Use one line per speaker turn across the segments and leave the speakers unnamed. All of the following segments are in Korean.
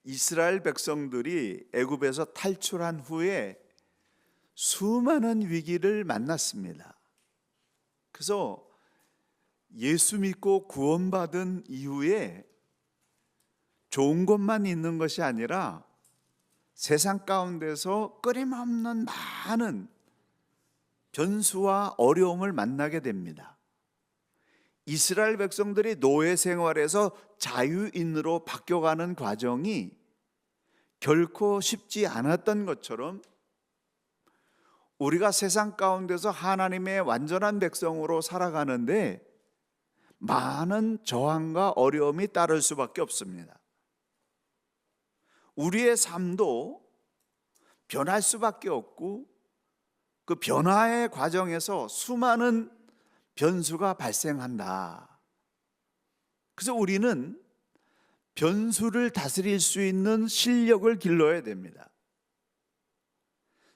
이스라엘 백성들이 애굽에서 탈출한 후에 수많은 위기를 만났습니다. 그래서 예수 믿고 구원받은 이후에 좋은 것만 있는 것이 아니라 세상 가운데서 끊임없는 많은 변수와 어려움을 만나게 됩니다. 이스라엘 백성들이 노예 생활에서 자유인으로 바뀌어가는 과정이 결코 쉽지 않았던 것처럼 우리가 세상 가운데서 하나님의 완전한 백성으로 살아가는데 많은 저항과 어려움이 따를 수밖에 없습니다. 우리의 삶도 변할 수밖에 없고 그 변화의 과정에서 수많은 변수가 발생한다. 그래서 우리는 변수를 다스릴 수 있는 실력을 길러야 됩니다.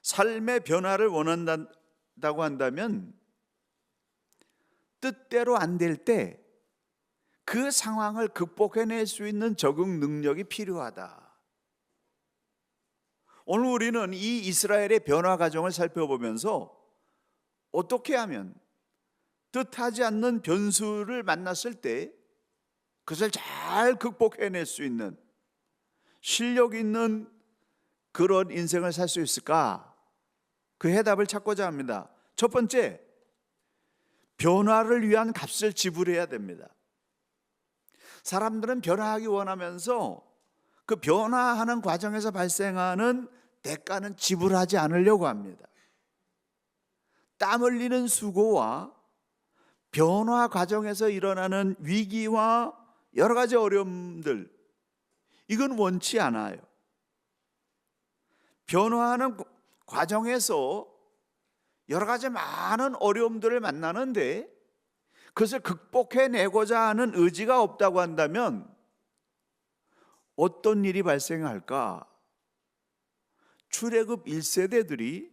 삶의 변화를 원한다고 한다면 뜻대로 안 될 때 그 상황을 극복해낼 수 있는 적응 능력이 필요하다. 오늘 우리는 이 이스라엘의 변화 과정을 살펴보면서 어떻게 하면 뜻하지 않는 변수를 만났을 때 그것을 잘 극복해낼 수 있는 실력 있는 그런 인생을 살 수 있을까? 그 해답을 찾고자 합니다. 첫 번째, 변화를 위한 값을 지불해야 됩니다. 사람들은 변화하기 원하면서 그 변화하는 과정에서 발생하는 대가는 지불하지 않으려고 합니다. 땀 흘리는 수고와 변화 과정에서 일어나는 위기와 여러 가지 어려움들, 이건 원치 않아요. 변화하는 과정에서 여러 가지 많은 어려움들을 만나는데 그것을 극복해내고자 하는 의지가 없다고 한다면 어떤 일이 발생할까? 출애굽 1세대들이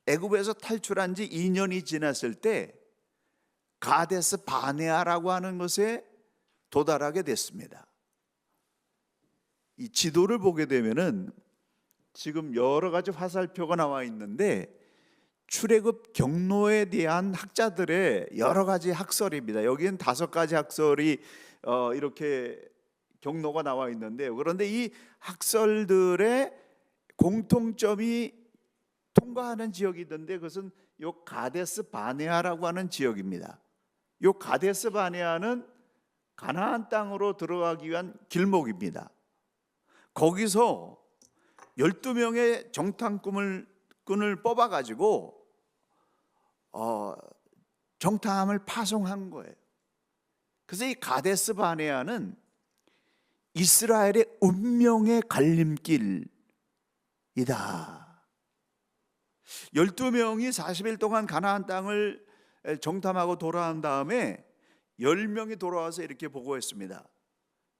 애굽에서 탈출한 지 2년이 지났을 때 가데스 바네아라고 하는 것에 도달하게 됐습니다. 이 지도를 보게 되면은 지금 여러 가지 화살표가 나와 있는데 출애굽 경로에 대한 학자들의 여러 가지 학설입니다. 여기는 5가지 학설이 이렇게 경로가 나와 있는데요. 그런데 이 학설들의 공통점이 통과하는 지역이 있는데 그것은 요 가데스 바네아라고 하는 지역입니다. 요 가데스 바네아는 가나안 땅으로 들어가기 위한 길목입니다. 거기서 12명의 정탐꾼을 뽑아가지고 정탐을 파송한 거예요. 그래서 이 가데스 바네아는 이스라엘의 운명의 갈림길이다. 12명이 40일 동안 가나안 땅을 정탐하고 돌아온 다음에 10명이 돌아와서 이렇게 보고했습니다.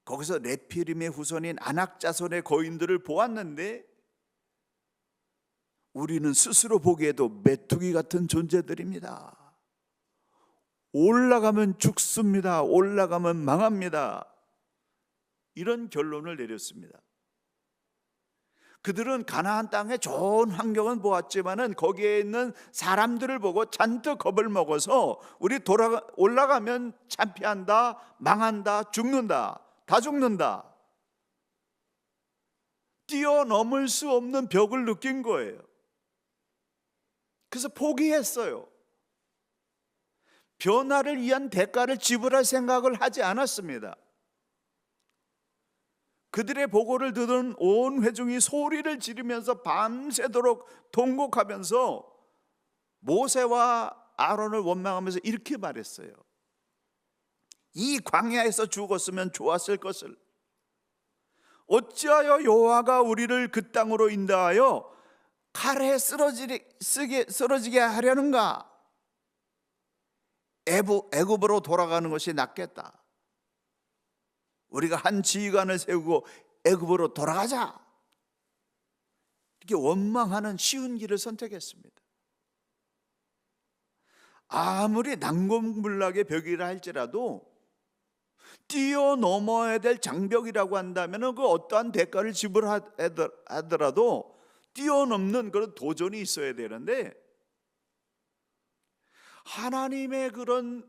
거기서 네피림의 후손인 아낙 자손의 거인들을 보았는데 우리는 스스로 보기에도 메뚜기 같은 존재들입니다. 올라가면 죽습니다. 올라가면 망합니다. 이런 결론을 내렸습니다. 그들은 가나안 땅의 좋은 환경은 보았지만은 거기에 있는 사람들을 보고 잔뜩 겁을 먹어서 우리 올라가면 참패한다, 망한다, 죽는다, 다 죽는다. 뛰어넘을 수 없는 벽을 느낀 거예요. 그래서 포기했어요. 변화를 위한 대가를 지불할 생각을 하지 않았습니다. 그들의 보고를 듣은 온 회중이 소리를 지르면서 밤새도록 통곡하면서 모세와 아론을 원망하면서 이렇게 말했어요. 이 광야에서 죽었으면 좋았을 것을 어찌하여 여호와가 우리를 그 땅으로 인도하여 칼에 쓰러지게 하려는가? 애굽으로 돌아가는 것이 낫겠다. 우리가 한 지휘관을 세우고 애굽으로 돌아가자. 이렇게 원망하는 쉬운 길을 선택했습니다. 아무리 난공불락의 벽이라 할지라도 뛰어넘어야 될 장벽이라고 한다면 그 어떠한 대가를 지불하더라도 뛰어넘는 그런 도전이 있어야 되는데, 하나님의 그런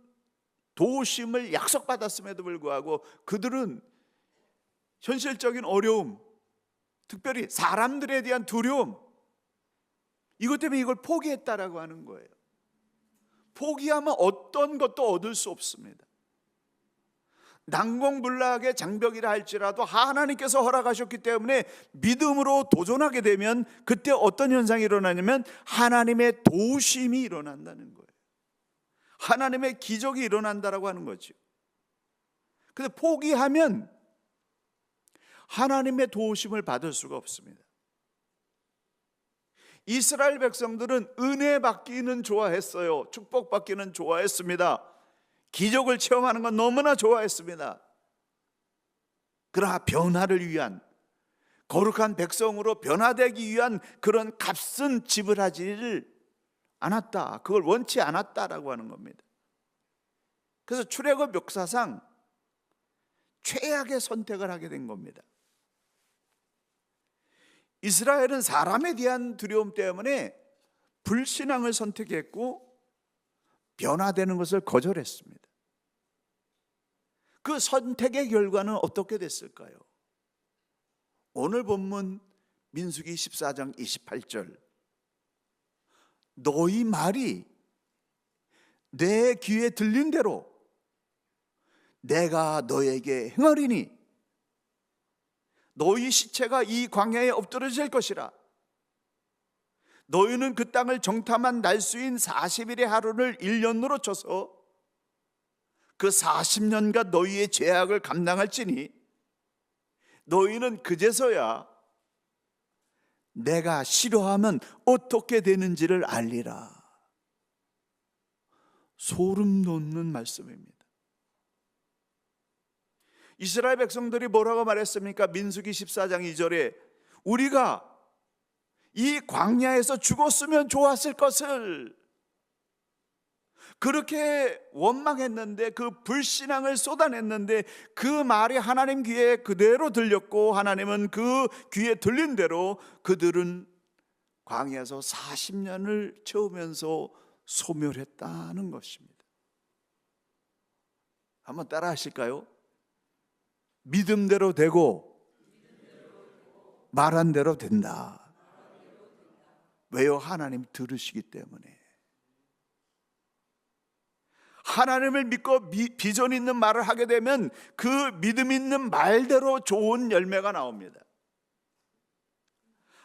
도우심을 약속받았음에도 불구하고 그들은 현실적인 어려움, 특별히 사람들에 대한 두려움, 이것 때문에 이걸 포기했다라고 하는 거예요. 포기하면 어떤 것도 얻을 수 없습니다. 난공불락의 장벽이라 할지라도 하나님께서 허락하셨기 때문에 믿음으로 도전하게 되면 그때 어떤 현상이 일어나냐면 하나님의 도우심이 일어난다는 거예요. 하나님의 기적이 일어난다라고 하는 거죠. 근데 포기하면 하나님의 도우심을 받을 수가 없습니다. 이스라엘 백성들은 은혜 받기는 좋아했어요. 축복 받기는 좋아했습니다. 기적을 체험하는 건 너무나 좋아했습니다. 그러나 변화를 위한, 거룩한 백성으로 변화되기 위한 그런 값은 지불하지를 않았다. 그걸 원치 않았다라고 하는 겁니다. 그래서 출애굽 역사상 최악의 선택을 하게 된 겁니다. 이스라엘은 사람에 대한 두려움 때문에 불신앙을 선택했고 변화되는 것을 거절했습니다. 그 선택의 결과는 어떻게 됐을까요? 오늘 본문 민수기 14장 28절, 너희 말이 내 귀에 들린 대로 내가 너에게 행하리니 너희 시체가 이 광야에 엎드러질 것이라. 너희는 그 땅을 정탐한 날수인 40일의 하루를 1년으로 쳐서 그 40년간 너희의 죄악을 감당할지니 너희는 그제서야 내가 싫어하면 어떻게 되는지를 알리라. 소름 돋는 말씀입니다. 이스라엘 백성들이 뭐라고 말했습니까? 민수기 14장 2절에 우리가 이 광야에서 죽었으면 좋았을 것을, 그렇게 원망했는데, 그 불신앙을 쏟아냈는데 그 말이 하나님 귀에 그대로 들렸고 하나님은 그 귀에 들린 대로 그들은 광야에서 40년을 채우면서 소멸했다는 것입니다. 한번 따라 하실까요? 믿음대로 되고 말한 대로 된다. 왜요? 하나님 들으시기 때문에. 하나님을 믿고 비전 있는 말을 하게 되면 그 믿음 있는 말대로 좋은 열매가 나옵니다.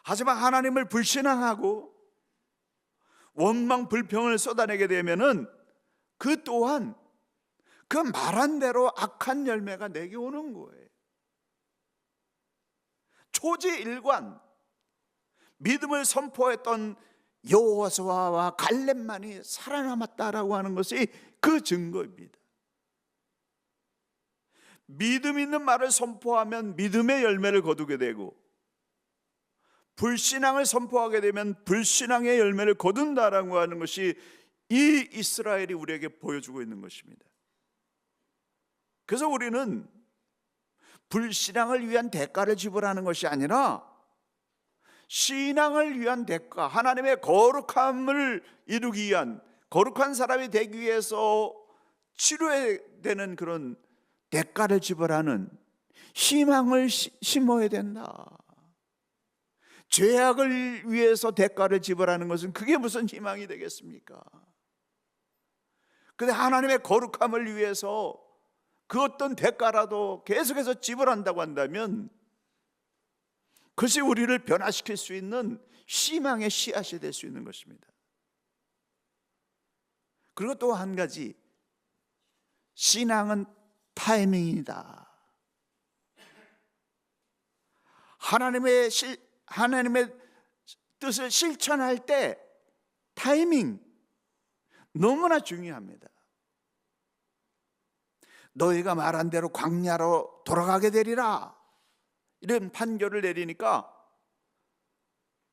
하지만 하나님을 불신앙하고 원망 불평을 쏟아내게 되면은 그 또한 그 말한 대로 악한 열매가 내게 오는 거예요. 초지일관 믿음을 선포했던 여호수아와 갈렙만이 살아남았다라고 하는 것이 그 증거입니다. 믿음 있는 말을 선포하면 믿음의 열매를 거두게 되고, 불신앙을 선포하게 되면 불신앙의 열매를 거둔다라고 하는 것이 이 이스라엘이 우리에게 보여주고 있는 것입니다. 그래서 우리는 불신앙을 위한 대가를 지불하는 것이 아니라 신앙을 위한 대가, 하나님의 거룩함을 이루기 위한, 거룩한 사람이 되기 위해서 치료해야 되는 그런 대가를 지불하는 희망을 심어야 된다. 죄악을 위해서 대가를 지불하는 것은 그게 무슨 희망이 되겠습니까? 그런데 하나님의 거룩함을 위해서 그 어떤 대가라도 계속해서 지불한다고 한다면 그것이 우리를 변화시킬 수 있는 희망의 씨앗이 될 수 있는 것입니다. 그리고 또 한 가지, 신앙은 타이밍이다. 하나님의 뜻을 실천할 때 타이밍 너무나 중요합니다. 너희가 말한 대로 광야로 돌아가게 되리라, 이런 판결을 내리니까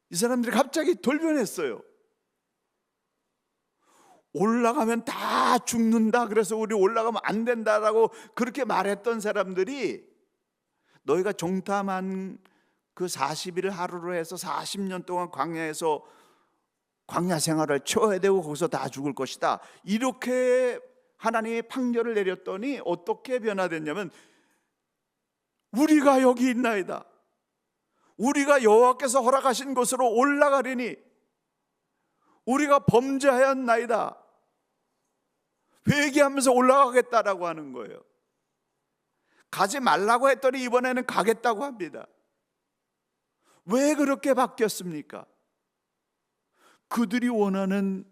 이 사람들이 갑자기 돌변했어요. 올라가면 다 죽는다, 그래서 우리 올라가면 안 된다라고 그렇게 말했던 사람들이 너희가 종탐한 그 40일 하루로 해서 40년 동안 광야에서 광야 생활을 쳐야 되고 거기서 다 죽을 것이다, 이렇게 하나님이 판결을 내렸더니 어떻게 변화됐냐면, 우리가 여기 있나이다, 우리가 여호와께서 허락하신 곳으로 올라가리니 우리가 범죄하였나이다, 회개하면서 올라가겠다라고 하는 거예요. 가지 말라고 했더니 이번에는 가겠다고 합니다. 왜 그렇게 바뀌었습니까? 그들이 원하는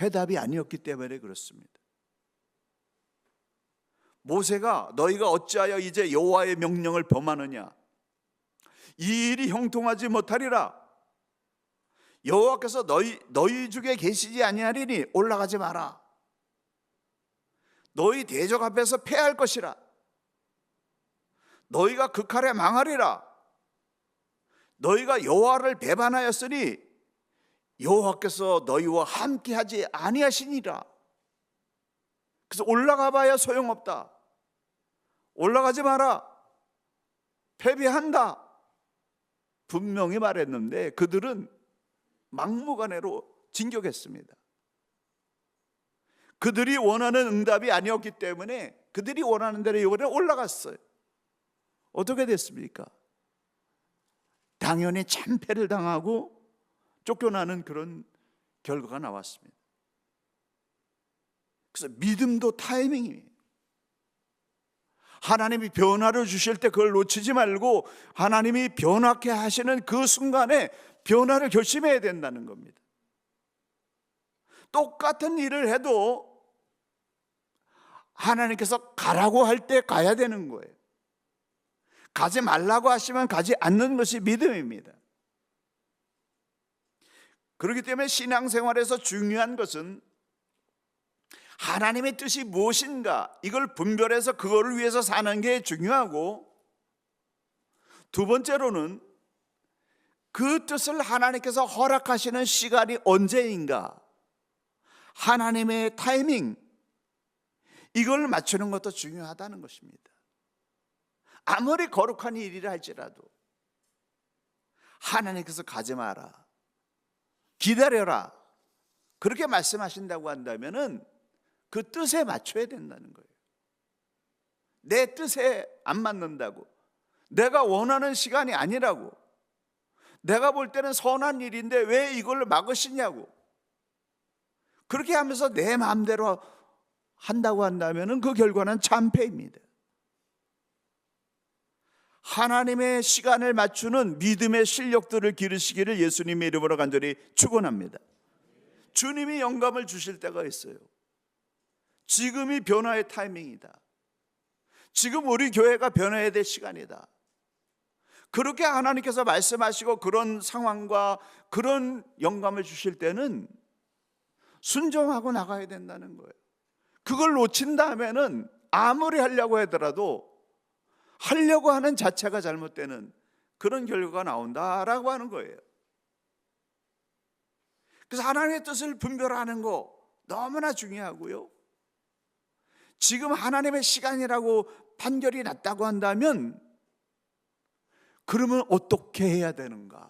해답이 아니었기 때문에 그렇습니다. 모세가 너희가 어찌하여 이제 여호와의 명령을 범하느냐, 이 일이 형통하지 못하리라, 여호와께서 너희 중에 계시지 아니하리니 올라가지 마라, 너희 대적 앞에서 패할 것이라, 너희가 극할에 망하리라, 너희가 여호와를 배반하였으니 여호와께서 너희와 함께하지 아니하시니라. 그래서 올라가 봐야 소용없다, 올라가지 마라, 패배한다, 분명히 말했는데 그들은 막무가내로 진격했습니다. 그들이 원하는 응답이 아니었기 때문에 그들이 원하는 대로 이번에 올라갔어요. 어떻게 됐습니까? 당연히 참패를 당하고 쫓겨나는 그런 결과가 나왔습니다. 그래서 믿음도 타이밍이에요. 하나님이 변화를 주실 때 그걸 놓치지 말고 하나님이 변화케 하시는 그 순간에 변화를 결심해야 된다는 겁니다. 똑같은 일을 해도 하나님께서 가라고 할 때 가야 되는 거예요. 가지 말라고 하시면 가지 않는 것이 믿음입니다. 그렇기 때문에 신앙생활에서 중요한 것은 하나님의 뜻이 무엇인가, 이걸 분별해서 그거를 위해서 사는 게 중요하고, 두 번째로는 그 뜻을 하나님께서 허락하시는 시간이 언제인가, 하나님의 타이밍, 이걸 맞추는 것도 중요하다는 것입니다. 아무리 거룩한 일이라 할지라도 하나님께서 가지 마라, 기다려라, 그렇게 말씀하신다고 한다면은 그 뜻에 맞춰야 된다는 거예요. 내 뜻에 안 맞는다고, 내가 원하는 시간이 아니라고, 내가 볼 때는 선한 일인데 왜 이걸 막으시냐고, 그렇게 하면서 내 마음대로 한다고 한다면 그 결과는 참패입니다. 하나님의 시간을 맞추는 믿음의 실력들을 기르시기를 예수님의 이름으로 간절히 축원합니다. 주님이 영감을 주실 때가 있어요. 지금이 변화의 타이밍이다, 지금 우리 교회가 변화해야 될 시간이다, 그렇게 하나님께서 말씀하시고 그런 상황과 그런 영감을 주실 때는 순종하고 나가야 된다는 거예요. 그걸 놓친다면은 아무리 하려고 하더라도 하려고 하는 자체가 잘못되는 그런 결과가 나온다라고 하는 거예요. 그래서 하나님의 뜻을 분별하는 거 너무나 중요하고요. 지금 하나님의 시간이라고 판결이 났다고 한다면 그러면 어떻게 해야 되는가?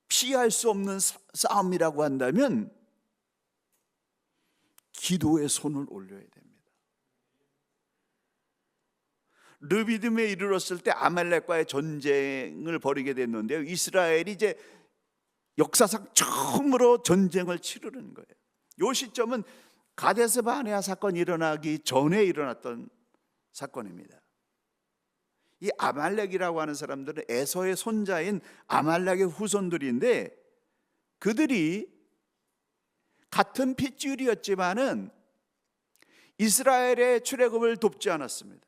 피할 수 없는 싸움이라고 한다면 기도에 손을 올려야 됩니다. 르비딤에 이르렀을 때 아말렉과의 전쟁을 벌이게 됐는데요, 이스라엘이 이제 역사상 처음으로 전쟁을 치르는 거예요. 이 시점은 가데스 바네아 사건이 일어나기 전에 일어났던 사건입니다. 이 아말렉이라고 하는 사람들은 에서의 손자인 아말렉의 후손들인데, 그들이 같은 핏줄이었지만은 이스라엘의 출애굽을 돕지 않았습니다.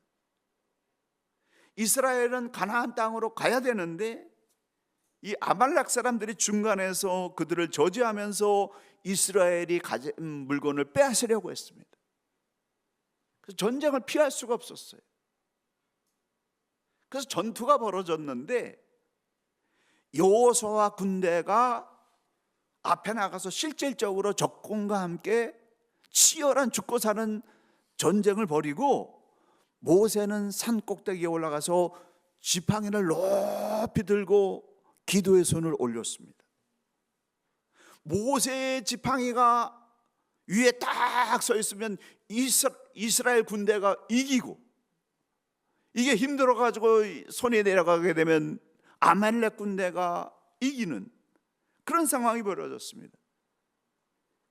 이스라엘은 가나안 땅으로 가야 되는데 이 아말렉 사람들이 중간에서 그들을 저지하면서 이스라엘이 가진 물건을 빼앗으려고 했습니다. 그래서 전쟁을 피할 수가 없었어요. 그래서 전투가 벌어졌는데 여호수아와 군대가 앞에 나가서 실질적으로 적군과 함께 치열한 죽고 사는 전쟁을 벌이고, 모세는 산 꼭대기에 올라가서 지팡이를 높이 들고 기도의 손을 올렸습니다. 모세의 지팡이가 위에 딱 서 있으면 이스라엘 군대가 이기고, 이게 힘들어가지고 손이 내려가게 되면 아말렉 군대가 이기는 그런 상황이 벌어졌습니다.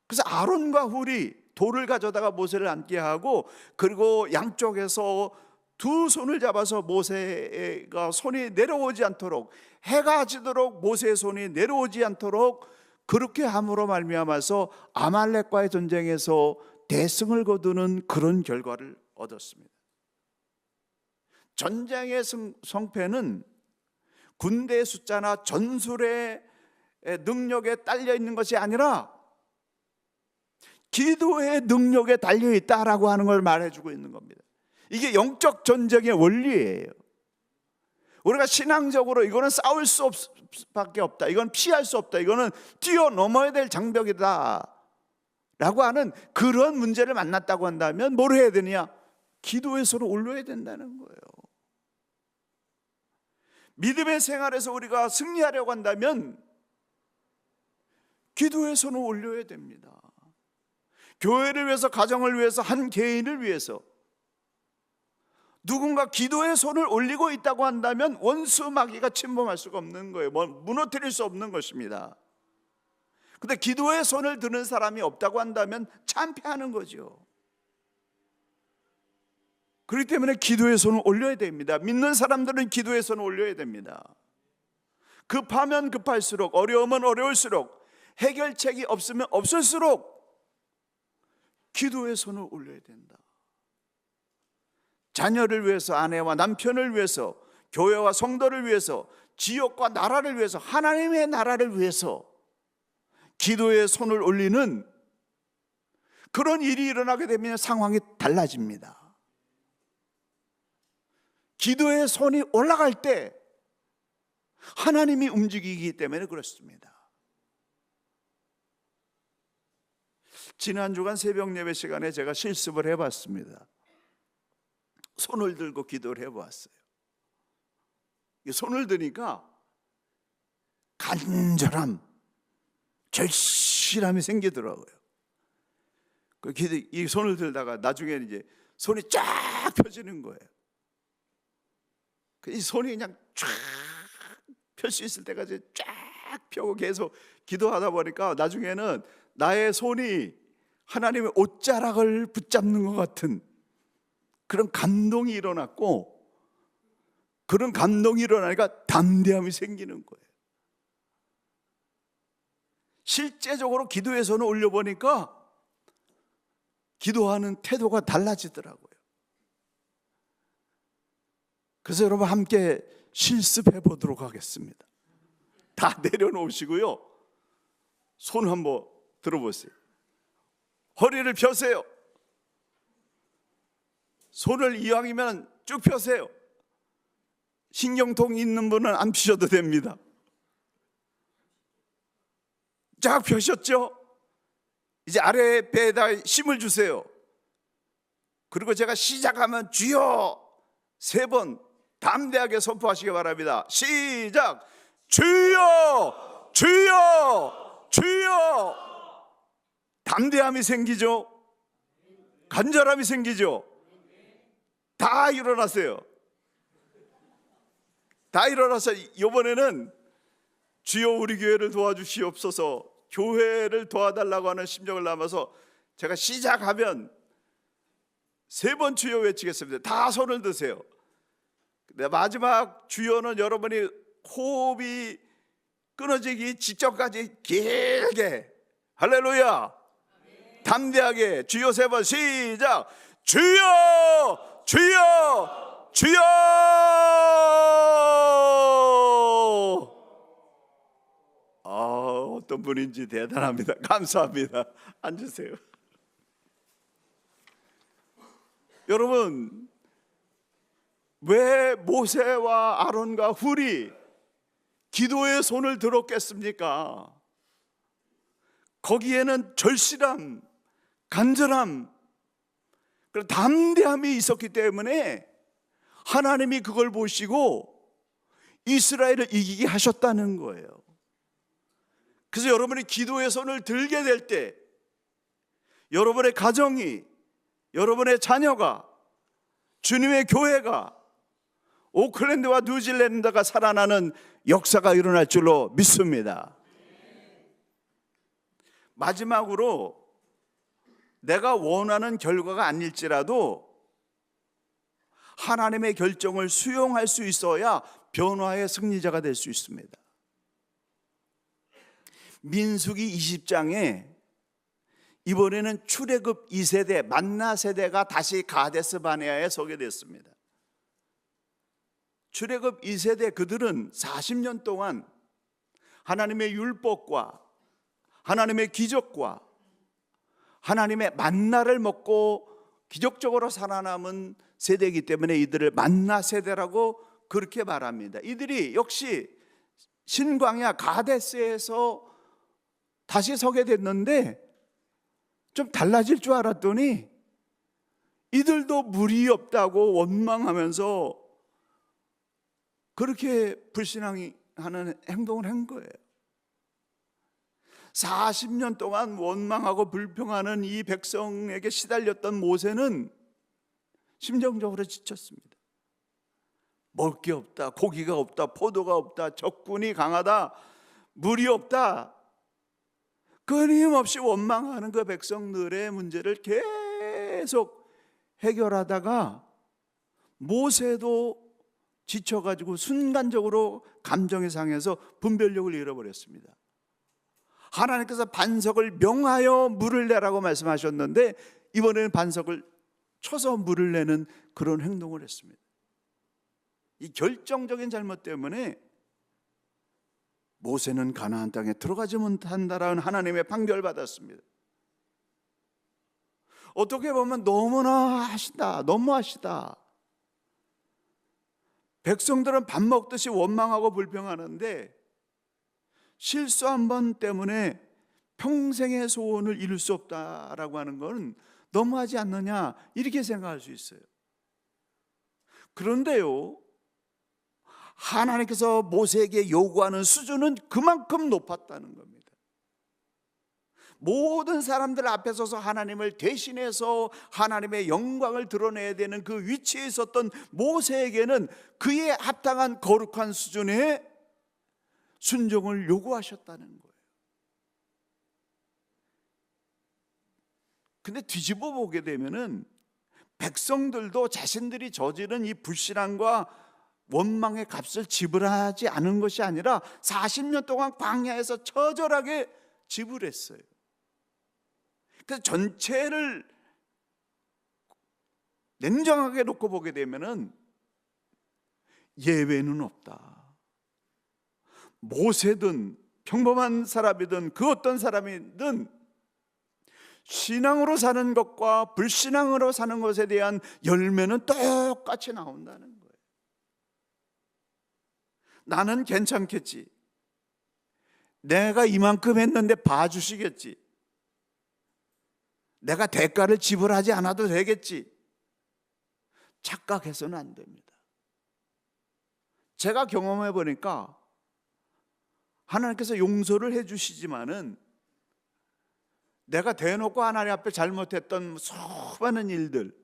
그래서 아론과 훌이 돌을 가져다가 모세를 앉게 하고, 그리고 양쪽에서 두 손을 잡아서 모세가 손이 내려오지 않도록, 해가 지도록 모세의 손이 내려오지 않도록 그렇게 함으로 말미암아서 아말렉과의 전쟁에서 대승을 거두는 그런 결과를 얻었습니다. 전쟁의 성패는 군대의 숫자나 전술의 능력에 딸려 있는 것이 아니라 기도의 능력에 달려 있다라고 하는 걸 말해주고 있는 겁니다. 이게 영적 전쟁의 원리예요. 우리가 신앙적으로 이거는 싸울 수밖에 없다, 이건 피할 수 없다, 이거는 뛰어넘어야 될 장벽이다 라고 하는 그런 문제를 만났다고 한다면 뭘 해야 되느냐? 기도의 손을 올려야 된다는 거예요. 믿음의 생활에서 우리가 승리하려고 한다면 기도의 손을 올려야 됩니다. 교회를 위해서, 가정을 위해서, 한 개인을 위해서 누군가 기도의 손을 올리고 있다고 한다면 원수 마귀가 침범할 수가 없는 거예요. 무너뜨릴 수 없는 것입니다. 근데 기도의 손을 드는 사람이 없다고 한다면 참패하는 거죠. 그렇기 때문에 기도의 손을 올려야 됩니다. 믿는 사람들은 기도의 손을 올려야 됩니다. 급하면 급할수록, 어려우면 어려울수록, 해결책이 없으면 없을수록 기도의 손을 올려야 된다. 자녀를 위해서, 아내와 남편을 위해서, 교회와 성도를 위해서, 지역과 나라를 위해서, 하나님의 나라를 위해서 기도의 손을 올리는 그런 일이 일어나게 되면 상황이 달라집니다. 기도의 손이 올라갈 때 하나님이 움직이기 때문에 그렇습니다. 지난 주간 새벽 예배 시간에 제가 실습을 해봤습니다. 손을 들고 기도를 해보았어요. 손을 드니까 간절함, 절실함이 생기더라고요. 이 손을 들다가 나중에는 이제 손이 쫙 펴지는 거예요. 이 손이 그냥 쫙 펼 수 있을 때까지 쫙 펴고 계속 기도하다 보니까 나중에는 나의 손이 하나님의 옷자락을 붙잡는 것 같은 그런 감동이 일어났고, 그런 감동이 일어나니까 담대함이 생기는 거예요. 실제적으로 기도의 손을 올려보니까 기도하는 태도가 달라지더라고요. 그래서 여러분 함께 실습해 보도록 하겠습니다. 다 내려놓으시고요, 손 한번 들어보세요. 허리를 펴세요. 손을 이왕이면 쭉 펴세요. 신경통 있는 분은 안 피셔도 됩니다. 쫙 펴셨죠? 이제 아래 배에다 힘을 주세요. 그리고 제가 시작하면 주여 3번 담대하게 선포하시기 바랍니다. 시작! 주여! 주여! 주여! 담대함이 생기죠? 간절함이 생기죠? 다 일어나세요. 다 일어나서 이번에는 주여 우리 교회를 도와주시옵소서, 교회를 도와달라고 하는 심정을 담아서 제가 시작하면 3번 주여 외치겠습니다. 다 손을 드세요. 마지막 주여는 여러분이 호흡이 끊어지기 직전까지 길게, 할렐루야, 담대하게 주여 3번 시작! 주여! 주여! 주여! 어떤 분인지 대단합니다. 감사합니다. 앉으세요. 여러분, 왜 모세와 아론과 훌이 기도의 손을 들었겠습니까? 거기에는 절실함, 간절함, 그리고 담대함이 있었기 때문에 하나님이 그걸 보시고 이스라엘을 이기게 하셨다는 거예요. 그래서 여러분이 기도의 손을 들게 될 때 여러분의 가정이, 여러분의 자녀가, 주님의 교회가, 오클랜드와 뉴질랜드가 살아나는 역사가 일어날 줄로 믿습니다. 마지막으로 내가 원하는 결과가 아닐지라도 하나님의 결정을 수용할 수 있어야 변화의 승리자가 될 수 있습니다. 민수기 20장에 이번에는 출애굽 2세대 만나 세대가 다시 가데스 바네아에 서게 됐습니다. 출애굽 2세대 그들은 40년 동안 하나님의 율법과 하나님의 기적과 하나님의 만나를 먹고 기적적으로 살아남은 세대이기 때문에 이들을 만나 세대라고 그렇게 말합니다. 이들이 역시 신광야 가데스에서 다시 서게 됐는데 좀 달라질 줄 알았더니 이들도 물이 없다고 원망하면서 그렇게 불신앙하는 행동을 한 거예요. 40년 동안 원망하고 불평하는 이 백성에게 시달렸던 모세는 심정적으로 지쳤습니다. 먹을 게 없다, 고기가 없다, 포도가 없다, 적군이 강하다, 물이 없다, 끊임없이 원망하는 그 백성들의 문제를 계속 해결하다가 모세도 지쳐가지고 순간적으로 감정이 상해서 분별력을 잃어버렸습니다. 하나님께서 반석을 명하여 물을 내라고 말씀하셨는데 이번에는 반석을 쳐서 물을 내는 그런 행동을 했습니다. 이 결정적인 잘못 때문에 모세는 가나안 땅에 들어가지 못한다라는 하나님의 판결을 받았습니다. 어떻게 보면 너무나 하시다, 너무하시다. 백성들은 밥 먹듯이 원망하고 불평하는데 실수 한 번 때문에 평생의 소원을 이룰 수 없다라고 하는 건 너무하지 않느냐 이렇게 생각할 수 있어요. 그런데요, 하나님께서 모세에게 요구하는 수준은 그만큼 높았다는 겁니다. 모든 사람들 앞에 서서 하나님을 대신해서 하나님의 영광을 드러내야 되는 그 위치에 있었던 모세에게는 그에 합당한 거룩한 수준의 순종을 요구하셨다는 거예요. 근데 뒤집어 보게 되면은 백성들도 자신들이 저지른 이 불신앙과 원망의 값을 지불하지 않은 것이 아니라 40년 동안 광야에서 처절하게 지불했어요. 그래서 전체를 냉정하게 놓고 보게 되면은 예외는 없다. 모세든 평범한 사람이든 그 어떤 사람이든 신앙으로 사는 것과 불신앙으로 사는 것에 대한 열매는 똑같이 나온다는 거예요. 나는 괜찮겠지, 내가 이만큼 했는데 봐주시겠지, 내가 대가를 지불하지 않아도 되겠지, 착각해서는 안 됩니다. 제가 경험해 보니까 하나님께서 용서를 해 주시지만은 내가 대놓고 하나님 앞에 잘못했던 수많은 일들,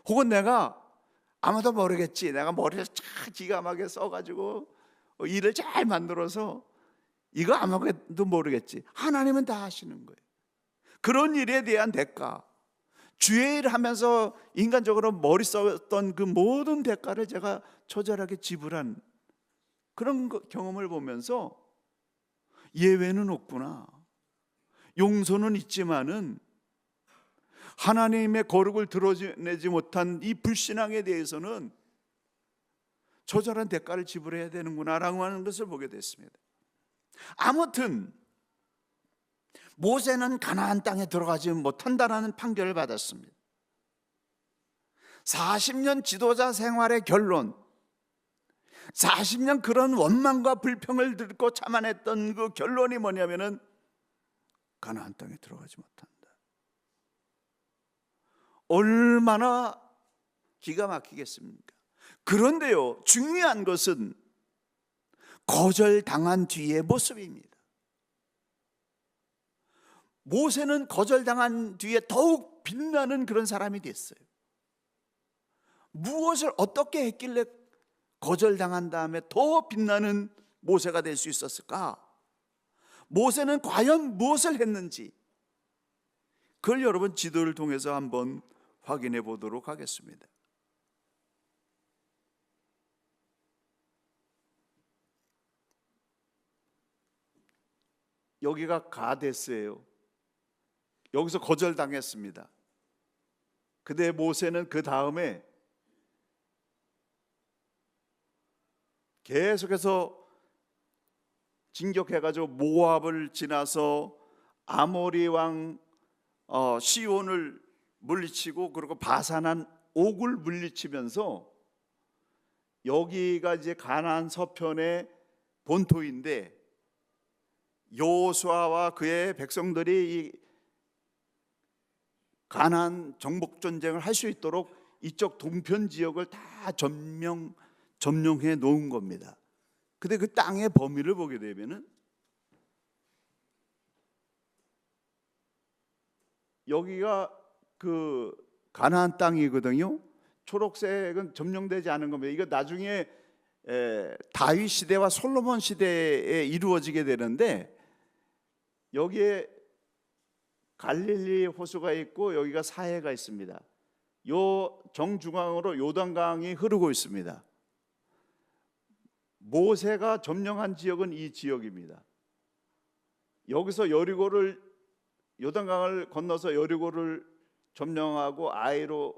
혹은 내가 아무도 모르겠지, 내가 머리를 참 기가 막히게 써가지고 일을 잘 만들어서 이거 아무도 모르겠지, 하나님은 다 하시는 거예요. 그런 일에 대한 대가, 주의 일 하면서 인간적으로 머리 썼던 그 모든 대가를 제가 처절하게 지불한 그런 경험을 보면서 예외는 없구나, 용서는 있지만은 하나님의 거룩을 드러내지 못한 이 불신앙에 대해서는 처절한 대가를 지불해야 되는구나라고 하는 것을 보게 됐습니다. 아무튼 모세는 가나안 땅에 들어가지 못한다라는 판결을 받았습니다. 40년 지도자 생활의 결론, 40년 그런 원망과 불평을 듣고 참아냈던 그 결론이 뭐냐면은 가나안 땅에 들어가지 못한다. 얼마나 기가 막히겠습니까? 그런데요, 중요한 것은 거절당한 뒤의 모습입니다. 모세는 거절당한 뒤에 더욱 빛나는 그런 사람이 됐어요. 무엇을 어떻게 했길래 거절당한 다음에 더 빛나는 모세가 될 수 있었을까? 모세는 과연 무엇을 했는지, 그걸 여러분 지도를 통해서 한번 확인해 보도록 하겠습니다. 여기가 가데스예요. 여기서 거절당했습니다. 근데 모세는 그 다음에 계속해서 진격해가지고 모압을 지나서 아모리 왕 시온을 물리치고, 그리고 바산한 옥을 물리치면서, 여기가 이제 가나안 서편의 본토인데 여호수아와 그의 백성들이 이 가나안 정복 전쟁을 할 수 있도록 이쪽 동편 지역을 다 점령해 놓은 겁니다. 근데 그 땅의 범위를 보게 되면은 여기가 그 가나안 땅이거든요. 초록색은 점령되지 않은 겁니다. 이거 나중에 다윗 시대와 솔로몬 시대에 이루어지게 되는데, 여기에 갈릴리 호수가 있고 여기가 사해가 있습니다. 요 정중앙으로 요단강이 흐르고 있습니다. 모세가 점령한 지역은 이 지역입니다. 여기서 여리고를, 요단강을 건너서 여리고를 점령하고 아이로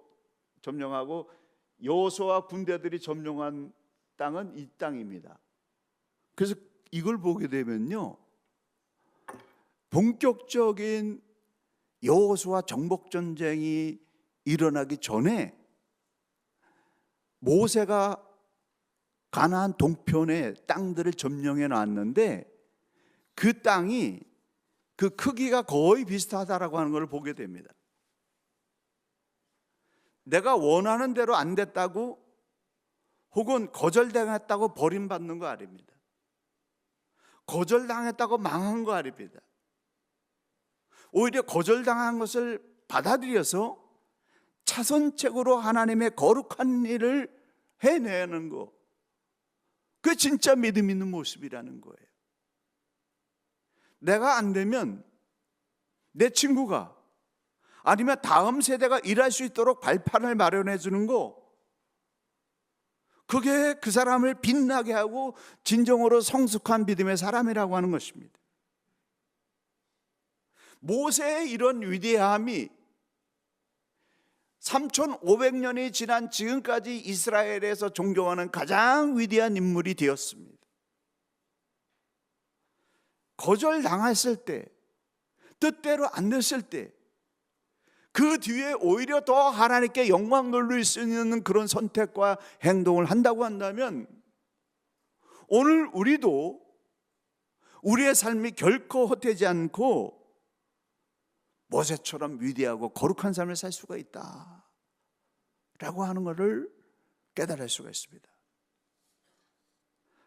점령하고 여호수아 군대들이 점령한 땅은 이 땅입니다. 그래서 이걸 보게 되면요, 본격적인 여호수아 정복 전쟁이 일어나기 전에 모세가 가나안 동편의 땅들을 점령해 놨는데, 그 땅이 그 크기가 거의 비슷하다라고 하는 걸 보게 됩니다. 내가 원하는 대로 안 됐다고, 혹은 거절당했다고 버림받는 거 아닙니다. 거절당했다고 망한 거 아닙니다. 오히려 거절당한 것을 받아들여서 차선책으로 하나님의 거룩한 일을 해내는 거, 그게 진짜 믿음 있는 모습이라는 거예요. 내가 안 되면 내 친구가, 아니면 다음 세대가 일할 수 있도록 발판을 마련해 주는 거, 그게 그 사람을 빛나게 하고 진정으로 성숙한 믿음의 사람이라고 하는 것입니다. 모세의 이런 위대함이 3,500년이 지난 지금까지 이스라엘에서 존경하는 가장 위대한 인물이 되었습니다. 거절당했을 때, 뜻대로 안 됐을 때, 그 뒤에 오히려 더 하나님께 영광 돌릴 수 있는 그런 선택과 행동을 한다고 한다면, 오늘 우리도 우리의 삶이 결코 헛되지 않고 모세처럼 위대하고 거룩한 삶을 살 수가 있다 라고 하는 것을 깨달을 수가 있습니다.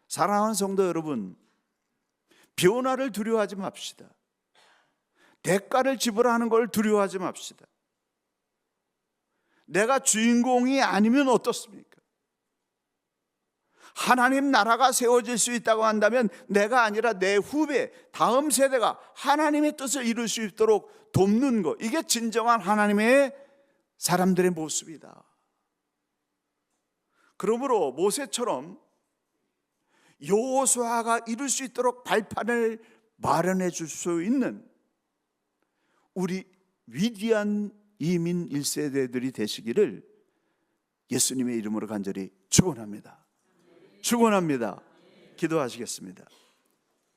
사랑하는 성도 여러분, 변화를 두려워하지 맙시다. 대가를 지불하는 걸 두려워하지 맙시다. 내가 주인공이 아니면 어떻습니까? 하나님 나라가 세워질 수 있다고 한다면 내가 아니라 내 후배, 다음 세대가 하나님의 뜻을 이룰 수 있도록 돕는 것, 이게 진정한 하나님의 사람들의 모습이다. 그러므로 모세처럼 여호수아가 이룰 수 있도록 발판을 마련해 줄 수 있는 우리 위대한 이민 1세대들이 되시기를 예수님의 이름으로 간절히 축원합니다. 축원합니다. 기도하시겠습니다.